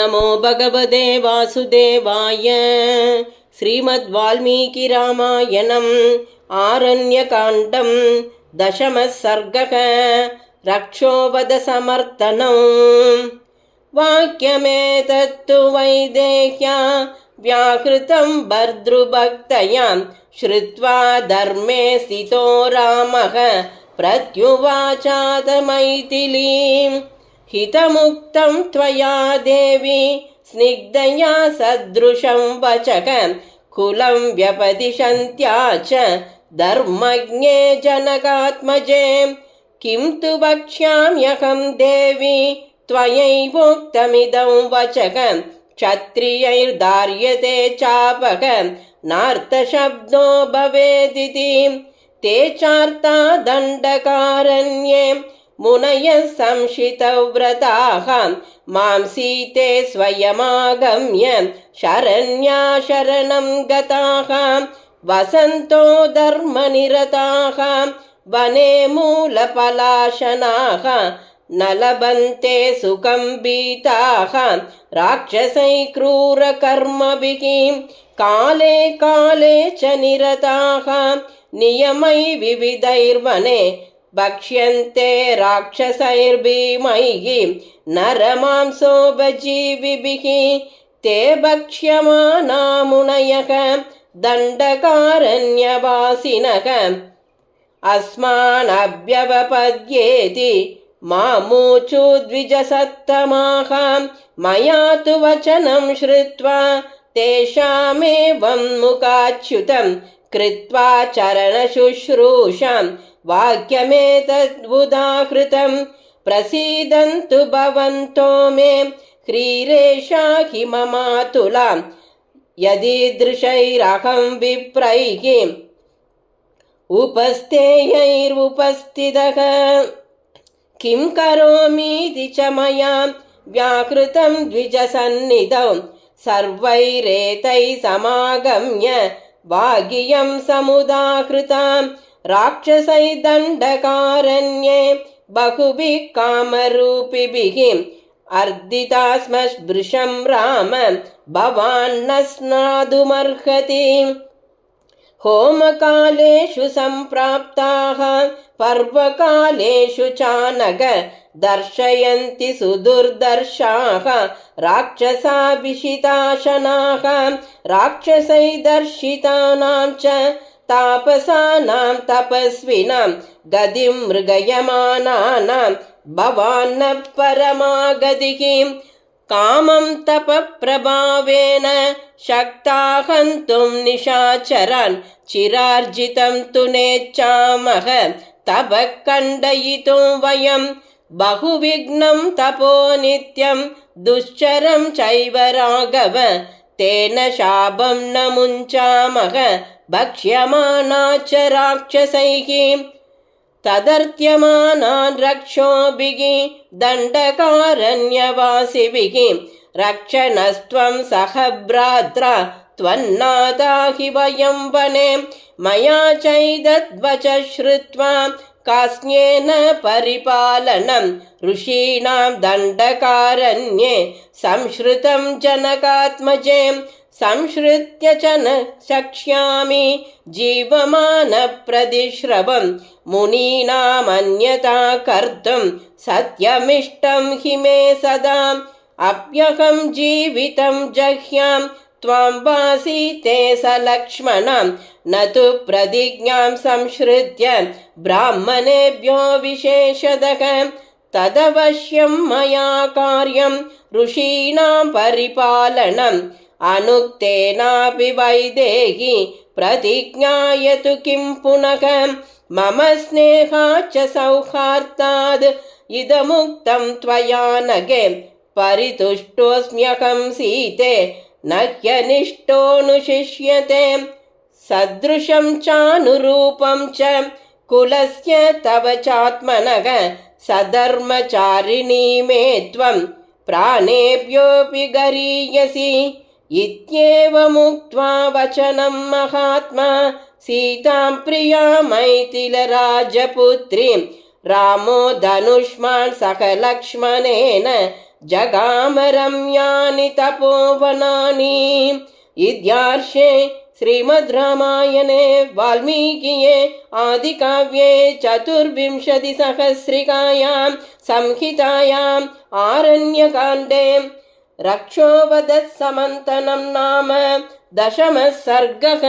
नमो भगवते वासुदेवाय। श्रीमद्वाल्मीकि रामायणम् आरण्यकाण्डम् दशमः सर्गः। रक्षोवध समर्तनम्। वाक्यमेतत्तु वैदेह्या व्याहृतं भर्तृभक्तया श्रुत्वा धर्मे स्थितो रामः प्रत्युवाचाद मैथिलीम्। हितमुक्तं त्वया देवी स्निग्धया सदृशं वचः कुलं व्यपदिशन्त्या च धर्मज्ञे जनकात्मजे। किं तु वक्ष्याम्यहं देवी त्वयैवोक्तमिदं वचः क्षत्रियैर्धार्यते चापः नार्थशब्दो भवेदिति। ते चार्ता दण्डकारण्ये मुनयः संशितव्रताः मांसीते स्वयमागम्य शरण्या शरणं गताः। वसन्तो धर्मनिरताः वने मूलपलाशनाः न लभन्ते सुखं भीताः राक्षसैः क्रूरकर्मभिः। काले काले च निरताः नियमै विविधैर्वने भक्ष्यन्ते राक्षसैर्भीमैः नरमांसोपजीविभिः। ते भक्ष्यमाना मुनयः दण्डकारण्यवासिनः अस्मानभ्यवपद्येति मामूचु द्विजसत्तमाः। मया तु वचनं श्रुत्वा तेषामेवं मुखाच्युतं कृत्वा चरणशुश्रूषां वाक्यमेतदुदाहृतं। प्रसीदन्तु भवन्तो मे ह्रीरेषा हि ममातुलां यदीदृशैरहं विप्रैः उपस्थेयैरुपस्थितः। किं करोमीति च मया व्याहृतं द्विजसन्निधौ सर्वैरेतैः समागम्य वागियं समुदाहृतां। राक्षसैः दण्डकारण्ये बहुभिः कामरूपिभिः अर्दिता स्म स्पृशं राम भवान् न स्नातुमर्हति। होमकालेषु सम्प्राप्ताः पर्वकालेषु चानघ दर्शयन्ति सुदुर्दर्शाः राक्षसाभिषिताशनाः। राक्षसैः दर्शितानां च तापसानां तपस्विनां गतिं मृगयमानानां भवान् न परमागतिः। कामं तपप्रभावेन शक्ता हन्तुं निशाचरान् चिरार्जितं तु नेच्छामः तपः खण्डयितुं वयं। बहुविघ्नं तपो नित्यं दुश्चरं चैव राघव तेन शापं न मुञ्चामः भक्ष्यमाना च राक्षसैः। तदर्थ्यमानान् रक्षोभिः दण्डकारण्यवासिभिः रक्षणस्त्वं सह भ्रात्रा त्वन्नाथा हि वयं वने। मया चैदद्वच श्रुत्वा कास्न्येन परिपालनं ऋषीणां दण्डकारण्ये संश्रुतं जनकात्मजे। संश्रुत्य च न शक्ष्यामि जीवमानप्रतिश्रवं मुनीनामन्यथा कर्तुं सत्यमिष्टं हि मे सदा। अप्यहं जीवितं जह्यां त्वां वासीते स लक्ष्मणं न तु प्रतिज्ञां संश्रुत्य ब्राह्मणेभ्यो विशेषतः। तदवश्यं मया कार्यं ऋषीणां परिपालनम् अनुक्तेनापि वैदेही प्रतिज्ञायतु किं पुनः। मम स्नेहाच्च सौहार्दाद् इदमुक्तं त्वया नगे परितुष्टोऽस्म्यहं सीते न ह्यनिष्टोऽनुशिष्यते। सदृशं चानुरूपं च कुलस्य तव चात्मनः सधर्मचारिणी मे त्वं प्राणेभ्योऽपि गरीयसि। इत्येवमुक्त्वा वचनं महात्मा सीतां प्रिया मैथिलराजपुत्रीं रामो धनुष्मान् सह लक्ष्मणेन जगामरम्यानि तपोवनानि। इत्यार्षे श्रीमद् रामायणे वाल्मीकिये आदिकाव्ये चतुर्विंशतिसहस्रिकायां संहितायाम् आरण्यकाण्डे रक्षोवधसमन्तनं नाम दशमः सर्गः।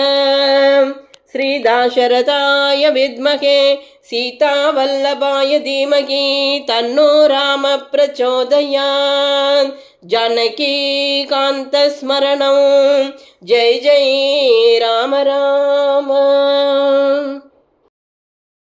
श्रीदाशरथाय विद्महे सीतावल्लभाय धीमहि तन्नो राम प्रचोदयात्। जानकीकान्तस्मरणं जय जय राम राम।